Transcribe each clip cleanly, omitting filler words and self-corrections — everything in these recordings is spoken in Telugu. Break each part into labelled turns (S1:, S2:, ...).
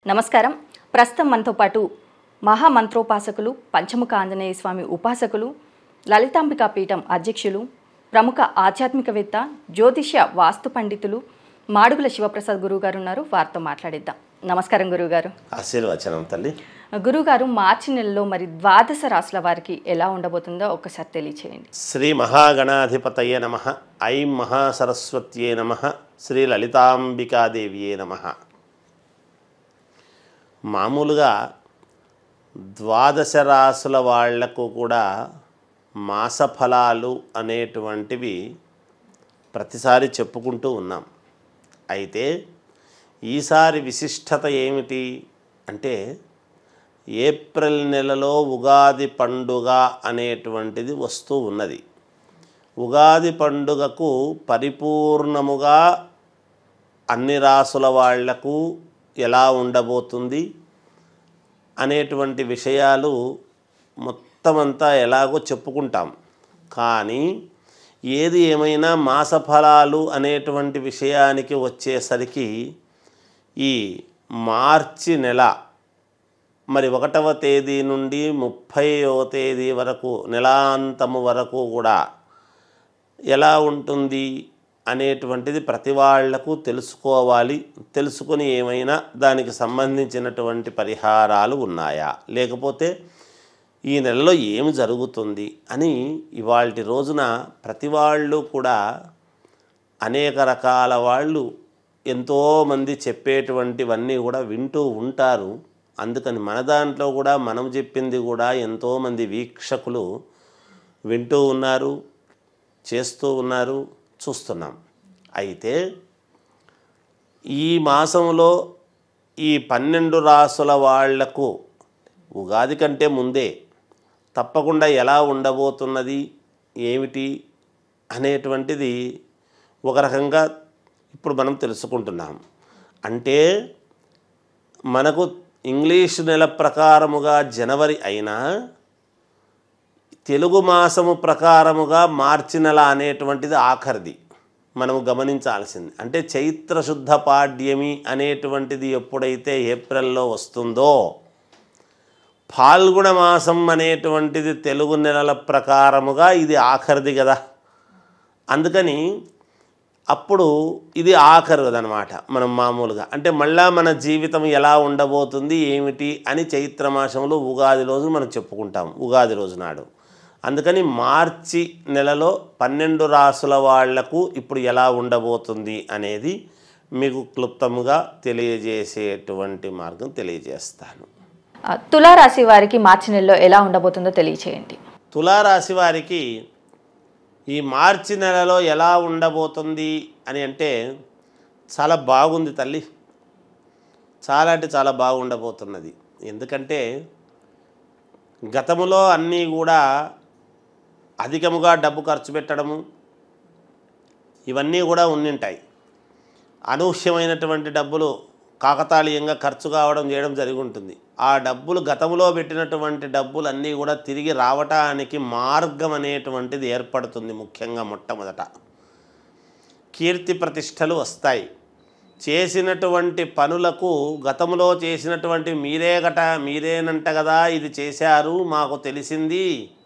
S1: నమస్కారం. ప్రస్తుతం మనతో పాటు మహామంత్రోపాసకులు, పంచముఖ ఆంజనేయ స్వామి ఉపాసకులు, లలితాంబికా పీఠం అధ్యక్షులు, ప్రముఖ ఆధ్యాత్మికవేత్త, జ్యోతిష్య వాస్తు పండితులు మాడుగుల శివప్రసాద్ గురువు గారు ఉన్నారు. వారితో మాట్లాడిద్దాం. నమస్కారం గురువుగారు.
S2: ఆశీర్వచనం తల్లి.
S1: గురువుగారు, మార్చి నెలలో మరి ద్వాదశ రాశుల వారికి ఎలా ఉండబోతుందో ఒక్కసారి తెలియచేయండి.
S2: శ్రీ మహాగణాధిపతయే నమః. ఐం మహాసరస్వత్యే నమః. శ్రీ లలితాంబికాదేవియే నమః. మామూలుగా ద్వాదశ రాశుల వాళ్లకు కూడా మాసఫలాలు అనేటువంటివి ప్రతిసారి చెప్పుకుంటూ ఉన్నాం. అయితే ఈసారి విశిష్టత ఏమిటి అంటే, ఏప్రిల్ నెలలో ఉగాది పండుగ అనేటువంటిది వస్తూ ఉన్నది. ఉగాది పండుగకు పరిపూర్ణముగా అన్ని రాసుల వాళ్లకు ఎలా ఉండబోతుంది అనేటువంటి విషయాలు మొత్తమంతా ఎలాగో చెప్పుకుంటాం. కానీ ఏది ఏమైనా మాసఫలాలు అనేటువంటి విషయానికి వచ్చేసరికి ఈ మార్చి నెల మరి 1వ తేదీ నుండి 30వ తేదీ వరకు, నెలాంతము వరకు కూడా ఎలా ఉంటుంది అనేటువంటిది ప్రతి వాళ్లకు తెలుసుకోవాలి. తెలుసుకొని ఏమైనా దానికి సంబంధించినటువంటి పరిహారాలు ఉన్నాయా, లేకపోతే ఈ నెలలో ఏమి జరుగుతుంది అని ఇవాల్టి రోజున ప్రతి వాళ్ళు కూడా అనేక రకాల వాళ్ళు ఎంతోమంది చెప్పేటువంటివన్నీ కూడా వింటూ ఉంటారు. అందుకని మన దాంట్లో కూడా మనం చెప్పింది కూడా ఎంతోమంది వీక్షకులు వింటూ ఉన్నారు, చేస్తూ ఉన్నారు, చూస్తున్నాం. అయితే ఈ మాసంలో ఈ 12 రాసుల వాళ్లకు ఉగాది కంటే ముందే తప్పకుండా ఎలా ఉండబోతున్నది ఏమిటి అనేటువంటిది ఒక రకంగా ఇప్పుడు మనం తెలుసుకుంటున్నాం. అంటే మనకు ఇంగ్లీష్ నెల ప్రకారముగా జనవరి అయినా తెలుగు మాసము ప్రకారముగా మార్చి నెల అనేటువంటిది ఆఖరిది మనము గమనించాల్సింది. అంటే చైత్రశుద్ధ పాడ్యమి అనేటువంటిది ఎప్పుడైతే ఏప్రిల్లో వస్తుందో, ఫాల్గుణ మాసం అనేటువంటిది తెలుగు నెలల ప్రకారముగా ఇది ఆఖరిది కదా. అందుకని అప్పుడు ఇది ఆఖరిదనమాట. మనం మామూలుగా అంటే మళ్ళా మన జీవితం ఎలా ఉండబోతుంది ఏమిటి అని చైత్రమాసంలో ఉగాది రోజు మనం చెప్పుకుంటాం, ఉగాది రోజు నాడు. అందుకని మార్చి నెలలో 12 రాసుల వాళ్లకు ఇప్పుడు ఎలా ఉండబోతుంది అనేది మీకు క్లుప్తముగా తెలియజేసేటువంటి మార్గం తెలియజేస్తాను.
S1: తులారాశి వారికి మార్చి నెలలో ఎలా ఉండబోతుందో తెలియచేయండి.
S2: తులారాశి వారికి ఈ మార్చి నెలలో ఎలా ఉండబోతుంది అని అంటే చాలా బాగుంది తల్లి. చాలా అంటే చాలా బాగుండబోతున్నది. ఎందుకంటే గతములో అన్నీ కూడా అధికముగా డబ్బు ఖర్చు పెట్టడము ఇవన్నీ కూడా ఉండింటాయి. అనూహ్యమైనటువంటి డబ్బులు కాకతాళీయంగా ఖర్చు కావడం చేయడం జరిగి ఉంటుంది. ఆ డబ్బులు గతంలో పెట్టినటువంటి డబ్బులు అన్నీ కూడా తిరిగి రావటానికి మార్గం అనేటువంటిది ఏర్పడుతుంది. ముఖ్యంగా మొట్టమొదట కీర్తి ప్రతిష్టలు వస్తాయి. చేసినటువంటి పనులకు గతంలో చేసినటువంటి మీరేనంట కదా ఇది చేశారు, మాకు తెలిసింది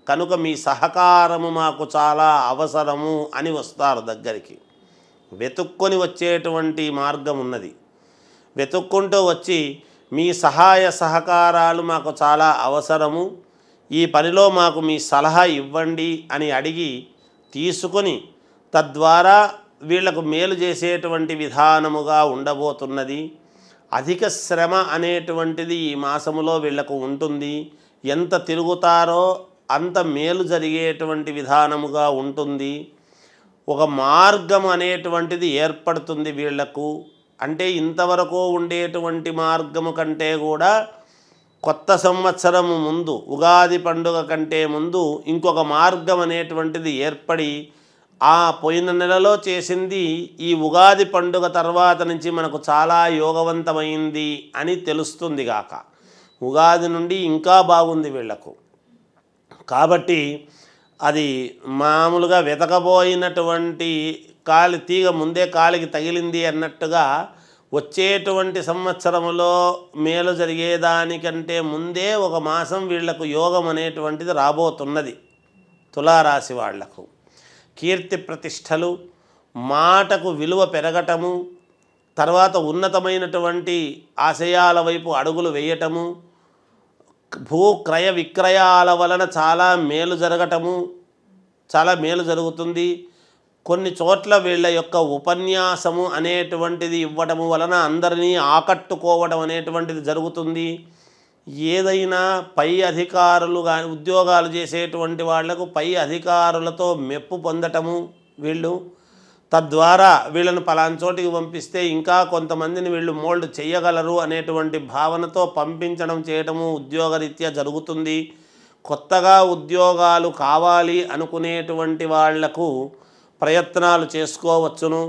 S2: కనుక మీ సహకారము మాకు చాలా అవసరము అని వస్తారు దగ్గరికి. వెతుక్కొని వచ్చేటువంటి మార్గం ఉన్నది. వెతుక్కుంటూ వచ్చి మీ సహాయ సహకారాలు మాకు చాలా అవసరము, ఈ పనిలో మాకు మీ సలహా ఇవ్వండి అని అడిగి తీసుకొని తద్వారా వీళ్లకు మేలు చేసేటువంటి విధానముగా ఉండబోతున్నది. అధిక శ్రమ అనేటువంటిది ఈ మాసములో వీళ్లకు ఉంటుంది. ఎంత తిరుగుతారో అంత మేలు జరిగేటువంటి విధానముగా ఉంటుంది. ఒక మార్గం అనేటువంటిది ఏర్పడుతుంది వీళ్లకు. అంటే ఇంతవరకు ఉండేటువంటి మార్గము కంటే కూడా కొత్త సంవత్సరము ముందు, ఉగాది పండుగ కంటే ముందు ఇంకొక మార్గం అనేటువంటిది ఏర్పడి ఆ పోయిన నెలలో చేసింది ఈ ఉగాది పండుగ తర్వాత నుంచి మనకు చాలా యోగవంతమైంది అని తెలుస్తుంది గాక. ఉగాది నుండి ఇంకా బాగుంది వీళ్లకు. కాబట్టి అది మామూలుగా వెతకబోయినటువంటి తీగ ముందే కాలికి తగిలింది అన్నట్టుగా వచ్చేటువంటి సంవత్సరములో మేలు జరిగేదానికంటే ముందే ఒక మాసం వీళ్లకు యోగం అనేటువంటిది రాబోతున్నది. తులారాశి వాళ్లకు కీర్తి ప్రతిష్టలు, మాటకు విలువ పెరగటము, తర్వాత ఉన్నతమైనటువంటి ఆశయాల వైపు అడుగులు వేయటము, భూ క్రయ విక్రయాల వలన చాలా మేలు జరగటము, చాలా మేలు జరుగుతుంది. కొన్ని చోట్ల వీళ్ళ యొక్క ఉపన్యాసము అనేటువంటిది ఇవ్వటము వలన అందరినీ ఆకట్టుకోవడం అనేటువంటిది జరుగుతుంది. ఏదైనా పై అధికారులు కానీ ఉద్యోగాలు చేసేటువంటి వాళ్లకు పై అధికారులతో మెప్పు పొందటము, వీళ్ళు తద్వారా వీళ్ళను పలానా చోటికి పంపిస్తే ఇంకా కొంతమందిని వీళ్ళు మోల్డ్ చేయగలరు అనేటువంటి భావనతో పంపించడం చేయటము ఉద్యోగరీత్యా జరుగుతుంది. కొత్తగా ఉద్యోగాలు కావాలి అనుకునేటువంటి వాళ్లకు ప్రయత్నాలు చేసుకోవచ్చును.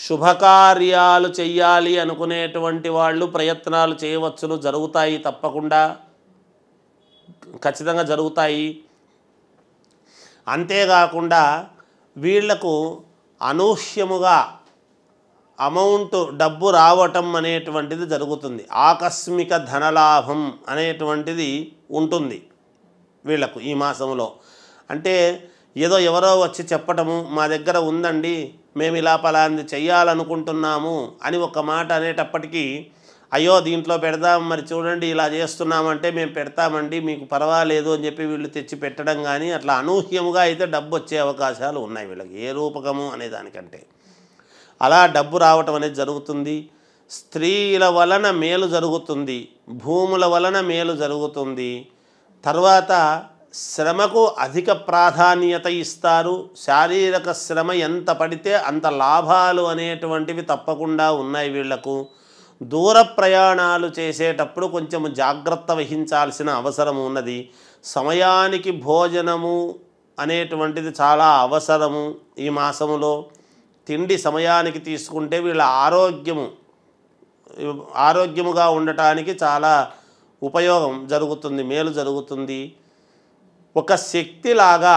S2: శుభకార్యాలు చెయ్యాలి అనుకునేటువంటి వాళ్ళు ప్రయత్నాలు చేయవచ్చును, జరుగుతాయి, తప్పకుండా ఖచ్చితంగా జరుగుతాయి. అంతేకాకుండా వీళ్లకు అనూహ్యముగా అమౌంట్ డబ్బు రావటం అనేటువంటిది జరుగుతుంది. ఆకస్మిక ధనలాభం అనేటువంటిది ఉంటుంది వీళ్లకు ఈ మాసంలో. అంటే ఏదో ఎవరో వచ్చి చెప్పటము, మా దగ్గర ఉందండి, మేము ఇలా పలాంది చెయ్యాలనుకుంటున్నాము అని ఒక మాట అనేటప్పటికీ, అయ్యో దీంట్లో పెడదాం, మరి చూడండి ఇలా చేస్తున్నామంటే మేము పెడతామండి, మీకు పర్వాలేదు అని చెప్పి వీళ్ళు తెచ్చి పెట్టడం కానీ అట్లా అనూహ్యముగా అయితే డబ్బు వచ్చే అవకాశాలు ఉన్నాయి వీళ్ళకి, ఏ రూపకము అనే దానికంటే. అలా డబ్బు రావటం అనేది జరుగుతుంది. స్త్రీల వలన మేలు జరుగుతుంది, భూముల వలన మేలు జరుగుతుంది. తర్వాత శ్రమకు అధిక ప్రాధాన్యత ఇస్తారు. శారీరక శ్రమ ఎంత పడితే అంత లాభాలు అనేటువంటివి తప్పకుండా ఉన్నాయి వీళ్లకు. దూర ప్రయాణాలు చేసేటప్పుడు కొంచెం జాగ్రత్త వహించాల్సిన అవసరం ఉన్నది. సమయానికి భోజనము అనేటువంటిది చాలా అవసరము. ఈ మాసములో తిండి సమయానికి తీసుకుంటే వీళ్ళ ఆరోగ్యముగా ఉండటానికి చాలా ఉపయోగం జరుగుతుంది, మేలు జరుగుతుంది. ఒక శక్తిలాగా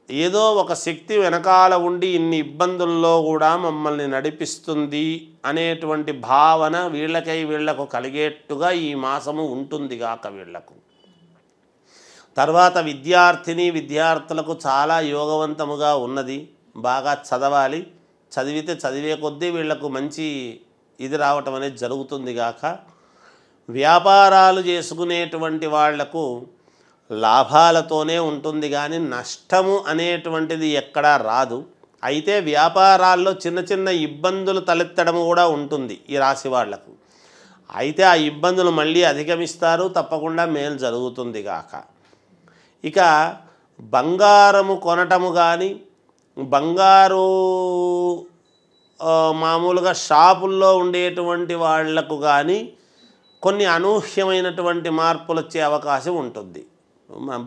S2: ఏదో ఒక శక్తి వెనకాల ఉండి ఇన్ని ఇబ్బందుల్లో కూడా మమ్మల్ని నడిపిస్తుంది అనేటువంటి భావన వీళ్లకు కలిగేట్టుగా ఈ మాసము ఉంటుంది గాక వీళ్లకు. తర్వాత విద్యార్థులకు చాలా యోగవంతముగా ఉన్నది. బాగా చదవాలి, చదివితే చదివే కొద్దీ వీళ్లకు మంచి ఇది రావటం అనేది జరుగుతుంది గాక. వ్యాపారాలు చేసుకునేటువంటి వాళ్లకు లాభాలతోనే ఉంటుంది కానీ నష్టము అనేటువంటిది ఎక్కడా రాదు. అయితే వ్యాపారాల్లో చిన్న చిన్న ఇబ్బందులు తలెత్తడం కూడా ఉంటుంది ఈ రాశి వాళ్లకు. అయితే ఆ ఇబ్బందులు మళ్ళీ అధిగమిస్తారు, తప్పకుండా మేలు జరుగుతుంది గాక. ఇక బంగారము కొనటము కానీ, బంగారు మామూలుగా షాపుల్లో ఉండేటువంటి వాళ్లకు కానీ కొన్ని అనూహ్యమైనటువంటి మార్పులు వచ్చే అవకాశం ఉంటుంది.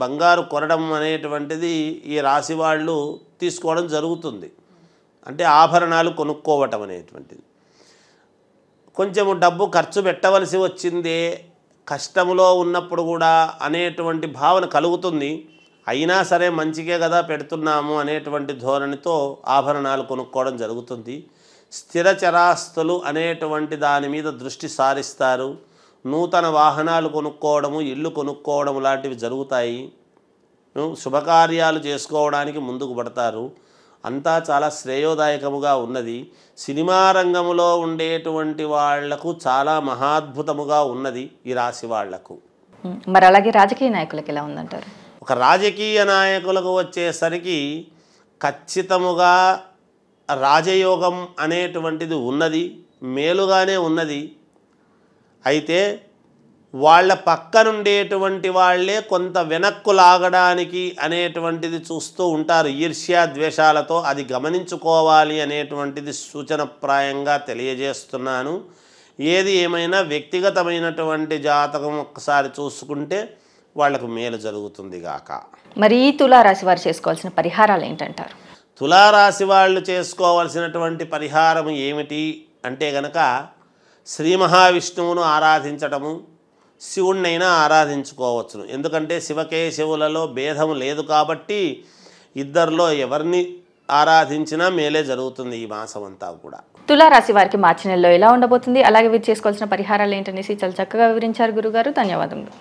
S2: బంగారు కొనడం అనేటువంటిది ఈ రాశి వాళ్ళు తీసుకోవడం జరుగుతుంది. అంటే ఆభరణాలు కొనుక్కోవటం అనేటువంటిది. కొంచెము డబ్బు ఖర్చు పెట్టవలసి వచ్చిందే కష్టములో ఉన్నప్పుడు కూడా అనేటువంటి భావన కలుగుతుంది. అయినా సరే మంచికే కదా పెడుతున్నాము అనేటువంటి ధోరణితో ఆభరణాలు కొనుక్కోవడం జరుగుతుంది. స్థిర చరాస్తులు అనేటువంటి దాని మీద దృష్టి సారిస్తారు. నూతన వాహనాలు కొనుక్కోవడము, ఇల్లు కొనుక్కోవడం లాంటివి జరుగుతాయి. శుభకార్యాలు చేసుకోవడానికి ముందుకు పడతారు. అంతా చాలా శ్రేయోదాయకముగా ఉన్నది. సినిమా రంగంలో ఉండేటువంటి వాళ్లకు చాలా మహాద్భుతముగా ఉన్నది ఈ రాశి వాళ్లకు.
S1: మరి అలాగే రాజకీయ నాయకులకు ఎలా ఉందంటారు?
S2: ఒక రాజకీయ నాయకులకు వచ్చేసరికి ఖచ్చితముగా రాజయోగం అనేటువంటిది ఉన్నది, మేలుగానే ఉన్నది. అయితే వాళ్ళ పక్కనుండేటువంటి వాళ్ళే కొంత వెనక్కు లాగడానికి అనేటువంటిది చూస్తూ ఉంటారు ఈర్ష్యా ద్వేషాలతో. అది గమనించుకోవాలి అనేటువంటిది సూచనప్రాయంగా తెలియజేస్తున్నాను. ఏది ఏమైనా వ్యక్తిగతమైనటువంటి జాతకం ఒక్కసారి చూసుకుంటే వాళ్లకు మేలు జరుగుతుంది గాక.
S1: మరి ఈ తులారాశి వారు చేసుకోవాల్సిన పరిహారాలు ఏంటంటారు?
S2: తులారాశి వాళ్ళు చేసుకోవాల్సినటువంటి పరిహారం ఏమిటి అంటే గనక శ్రీ మహావిష్ణువును ఆరాధించటము, శివుణ్ణైనా ఆరాధించుకోవచ్చును. ఎందుకంటే శివకేశవులలో భేదం లేదు కాబట్టి ఇద్దరిలో ఎవరిని ఆరాధించినా మేలే జరుగుతుంది ఈ మాసం అంతా కూడా.
S1: తులారాశి వారికి మార్చి నెలలో ఎలా ఉండబోతుంది, అలాగే వీరు చేసుకోవాల్సిన పరిహారాలు ఏంటనేసి చాలా చక్కగా వివరించారు గురుగారు. ధన్యవాదములు.